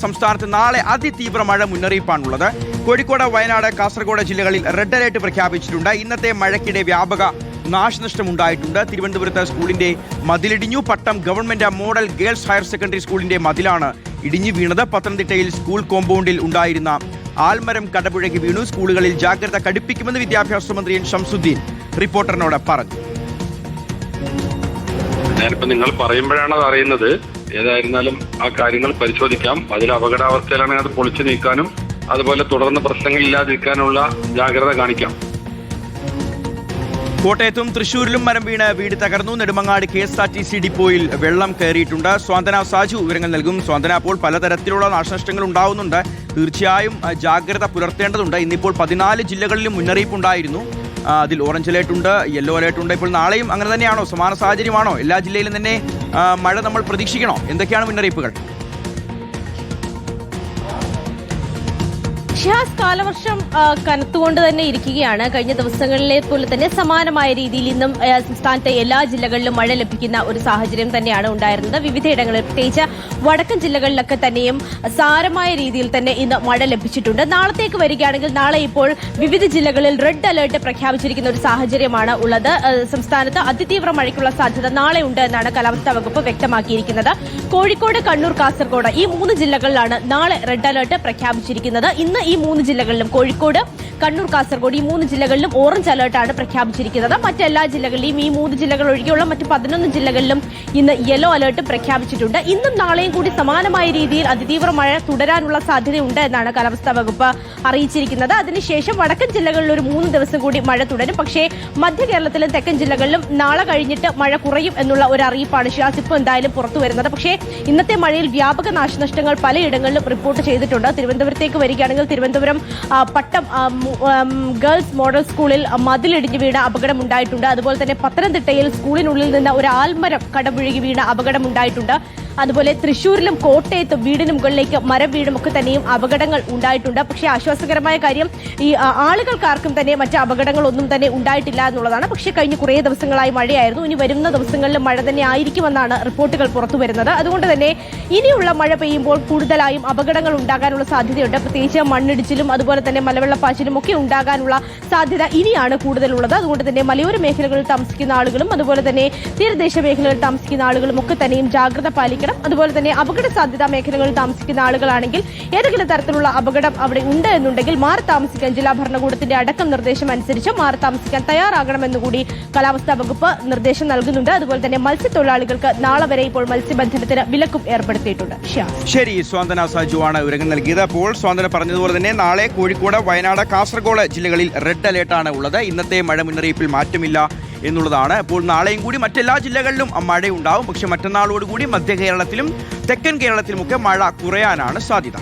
സംസ്ഥാനത്ത് നാളെ അതിതീവ്ര മഴ മുന്നറിയിപ്പാണുള്ളത്. കോഴിക്കോട്, വയനാട്, കാസർഗോഡ് ജില്ലകളിൽ റെഡ് അലേർട്ട് പ്രഖ്യാപിച്ചിട്ടുണ്ട്. ഇന്നത്തെ മഴയ്ക്കിടെ വ്യാപക നാശനഷ്ടമുണ്ടായിട്ടുണ്ട്. തിരുവനന്തപുരത്ത് സ്കൂളിന്റെ മതിലിടിഞ്ഞു. Pattom government model girls higher secondary സ്കൂളിന്റെ മതിലാണ് ഇടിഞ്ഞു വീണത്. പത്തനംതിട്ടയിൽ സ്കൂൾ കോമ്പൗണ്ടിൽ ഉണ്ടായിരുന്ന ആൽമരം കടപുഴകി വീണു. സ്കൂളുകളിൽ ജാഗ്രത കടുപ്പിക്കുമെന്ന് വിദ്യാഭ്യാസ മന്ത്രി എൻ ശംസുദ്ദീൻ റിപ്പോർട്ടറിനോട് പറഞ്ഞു. ഞാനിപ്പോ നിങ്ങൾ പറയുമ്പോഴാണ് അത് അറിയുന്നത്. ഏതായിരുന്നാലും ആ കാര്യങ്ങൾ പരിശോധിക്കാം. അതിൽ അപകടാവസ്ഥയിലാണെങ്കിൽ അത് പൊളിച്ചു നീക്കാനും അതുപോലെ തുടർന്ന് പ്രശ്നങ്ങളില്ലാതിരിക്കാനുള്ള ജാഗ്രത കാണിക്കാം. കോട്ടയത്തും തൃശൂരിലും മരം വീണ് വീട് തകർന്നു. നെടുമങ്ങാട് KSRTC ഡിപ്പോയിൽ വെള്ളം കയറിയിട്ടുണ്ട്. സ്വാന്തന സാജു വിവരങ്ങൾ നൽകും. സ്വാന്തന, അപ്പോൾ പലതരത്തിലുള്ള നാശനഷ്ടങ്ങൾ ഉണ്ടാവുന്നുണ്ട്. തീർച്ചയായും ജാഗ്രത പുലർത്തേണ്ടതുണ്ട്. ഇന്നിപ്പോൾ 14 ജില്ലകളിലും മുന്നറിയിപ്പുണ്ടായിരുന്നു. അതിൽ ഓറഞ്ച് അലേർട്ട് ഉണ്ട്, യെല്ലോ അലേർട്ട് ഉണ്ട്. ഇപ്പോൾ നാളെയും അങ്ങനെ തന്നെയാണോ? സമാന സാഹചര്യമാണോ? എല്ലാ ജില്ലയിലും തന്നെ മഴ നമ്മൾ പ്രതീക്ഷിക്കണോ? എന്തൊക്കെയാണ് മുന്നറിയിപ്പുകൾ? കാലവർഷം കനത്തുകൊണ്ട് തന്നെ ഇരിക്കുകയാണ്. കഴിഞ്ഞ ദിവസങ്ങളിലെ പോലെ തന്നെ സമാനമായ രീതിയിൽ ഇന്നും സംസ്ഥാനത്തെ എല്ലാ ജില്ലകളിലും മഴ ലഭിക്കുന്ന ഒരു സാഹചര്യം തന്നെയാണ് ഉണ്ടായിരുന്നത്. വിവിധയിടങ്ങളിൽ, പ്രത്യേകിച്ച് വടക്കൻ ജില്ലകളിലൊക്കെ തന്നെയും സാരമായ രീതിയിൽ തന്നെ ഇന്ന് മഴ ലഭിച്ചിട്ടുണ്ട്. നാളത്തേക്ക് വരികയാണെങ്കിൽ നാളെ ഇപ്പോൾ വിവിധ ജില്ലകളിൽ റെഡ് അലേർട്ട് പ്രഖ്യാപിച്ചിരിക്കുന്ന ഒരു സാഹചര്യമാണ് ഉള്ളത്. സംസ്ഥാനത്ത് അതിതീവ്ര മഴയ്ക്കുള്ള സാധ്യത നാളെ ഉണ്ട് എന്നാണ് കാലാവസ്ഥാ വകുപ്പ് വ്യക്തമാക്കിയിരിക്കുന്നത്. കോഴിക്കോട്, കണ്ണൂർ, കാസർഗോഡ് ഈ 3 ജില്ലകളിലാണ് നാളെ റെഡ് അലേർട്ട് പ്രഖ്യാപിച്ചിരിക്കുന്നത്. ഇന്ന് ഈ 3 ജില്ലകളിലും, കോഴിക്കോട്, കണ്ണൂർ, കാസർഗോഡ് ഈ 3 ജില്ലകളിലും ഓറഞ്ച് അലേർട്ടാണ് പ്രഖ്യാപിച്ചിരിക്കുന്നത്. മറ്റെല്ലാ ജില്ലകളിലും, ഈ 3 ജില്ലകൾ ഒഴികെയുള്ള മറ്റ് 11 ജില്ലകളിലും ഇന്ന് യെല്ലോ അലേർട്ട് പ്രഖ്യാപിച്ചിട്ടുണ്ട്. ഇന്നും നാളെയും കൂടി സമാനമായ രീതിയിൽ അതിതീവ്ര മഴ തുടരാനുള്ള സാധ്യതയുണ്ട് എന്നാണ് കാലാവസ്ഥാ വകുപ്പ് അറിയിച്ചിരിക്കുന്നത്. അതിനുശേഷം വടക്കൻ ജില്ലകളിൽ ഒരു 3 ദിവസം കൂടി മഴ തുടരും. പക്ഷേ മധ്യ കേരളത്തിലും തെക്കൻ ജില്ലകളിലും നാളെ കഴിഞ്ഞിട്ട് മഴ കുറയും എന്നുള്ള ഒരു അറിയിപ്പാണ് ഇപ്പോൾ എന്തായാലും പുറത്തു വരുന്നത്. പക്ഷേ ഇന്നത്തെ മഴയിൽ വ്യാപക നാശനഷ്ടങ്ങൾ പലയിടങ്ങളിലും റിപ്പോർട്ട് ചെയ്തിട്ടുണ്ട്. തിരുവനന്തപുരത്തേക്ക് വരികയാണെങ്കിൽ തിരുവനന്തപുരം പട്ടം ഗേൾസ് മോഡൽ സ്കൂളിൽ മതിലിടിഞ്ഞ് വീണ അപകടമുണ്ടായിട്ടുണ്ട്. അതുപോലെ തന്നെ പത്തനംതിട്ടയിൽ സ്കൂളിനുള്ളിൽ നിന്ന് ഒരു ആൽമരം കടപുഴകി വീണ അപകടമുണ്ടായിട്ടുണ്ട്. അതുപോലെ തൃശ്ശൂരിലും കോട്ടയത്തും വീടിന് മുകളിലേക്ക് മരം വീഴും ഒക്കെ തന്നെയും അപകടങ്ങൾ ഉണ്ടായിട്ടുണ്ട്. പക്ഷേ ആശ്വാസകരമായ കാര്യം ഈ ആളുകൾക്കാർക്കും തന്നെ മറ്റ് അപകടങ്ങളൊന്നും തന്നെ ഉണ്ടായിട്ടില്ല എന്നുള്ളതാണ്. പക്ഷേ കഴിഞ്ഞ കുറേ ദിവസങ്ങളായി മഴയായിരുന്നു. ഇനി വരുന്ന ദിവസങ്ങളിലും മഴ തന്നെ ആയിരിക്കുമെന്നാണ് റിപ്പോർട്ടുകൾ പുറത്തു വരുന്നത്. അതുകൊണ്ട് തന്നെ ഇനിയുള്ള മഴ പെയ്യുമ്പോൾ കൂടുതലായും അപകടങ്ങൾ ഉണ്ടാകാനുള്ള സാധ്യതയുണ്ട്. പ്രത്യേകിച്ച് മണ്ണിടിച്ചിലും അതുപോലെ തന്നെ മലവെള്ളപ്പാച്ചിലും ഒക്കെ ഉണ്ടാകാനുള്ള സാധ്യത ഇനിയാണ് കൂടുതലുള്ളത്. അതുകൊണ്ട് തന്നെ മലയോര മേഖലകളിൽ താമസിക്കുന്ന ആളുകളും അതുപോലെ തന്നെ തീരദേശ മേഖലകളിൽ താമസിക്കുന്ന ആളുകളും ഒക്കെ തന്നെയും ജാഗ്രത പാലിക്കണം. അതുപോലെ തന്നെ അപകട സാധ്യതാ മേഖലകളിൽ താമസിക്കുന്ന ആളുകളാണെങ്കിൽ ഏതെങ്കിലും തരത്തിലുള്ള അപകടം അവിടെ ഉണ്ട് എന്നുണ്ടെങ്കിൽ മാറി താമസിക്കാൻ ജില്ലാ ഭരണകൂടത്തിന്റെ അടക്കം നിർദ്ദേശം അനുസരിച്ച് മാറി താമസിക്കാൻ തയ്യാറാകണമെന്നുകൂടി കാലാവസ്ഥാ വകുപ്പ് നിർദ്ദേശം നൽകുന്നുണ്ട്. അതുപോലെ തന്നെ മത്സ്യത്തൊഴിലാളികൾക്ക് നാളെ വരെ ഇപ്പോൾ മത്സ്യബന്ധനത്തിന് വിലക്കും ഏർപ്പെടുത്തിയിട്ടുണ്ട്. ശരി, സ്വാന്തന സാജു ആണ് വിവരങ്ങൾ നൽകിയത്. അപ്പോൾ സ്വാന്തന പറഞ്ഞതുപോലെ തന്നെ നാളെ കോഴിക്കോട്, വയനാട്, കാസർഗോഡ് ജില്ലകളിൽ റെഡ് അലേർട്ടാണ് ഉള്ളത്. ഇന്നത്തെ മഴ മുന്നറിയിപ്പിൽ മാറ്റമില്ല എന്നുള്ളതാണ്. അപ്പോൾ നാളെയും കൂടി മറ്റെല്ലാ ജില്ലകളിലും മഴയുണ്ടാവും. പക്ഷെ മറ്റന്നാളോടുകൂടി മധ്യ കേരളത്തിലും തെക്കൻ കേരളത്തിലുമൊക്കെ മഴ കുറയാനാണ് സാധ്യത.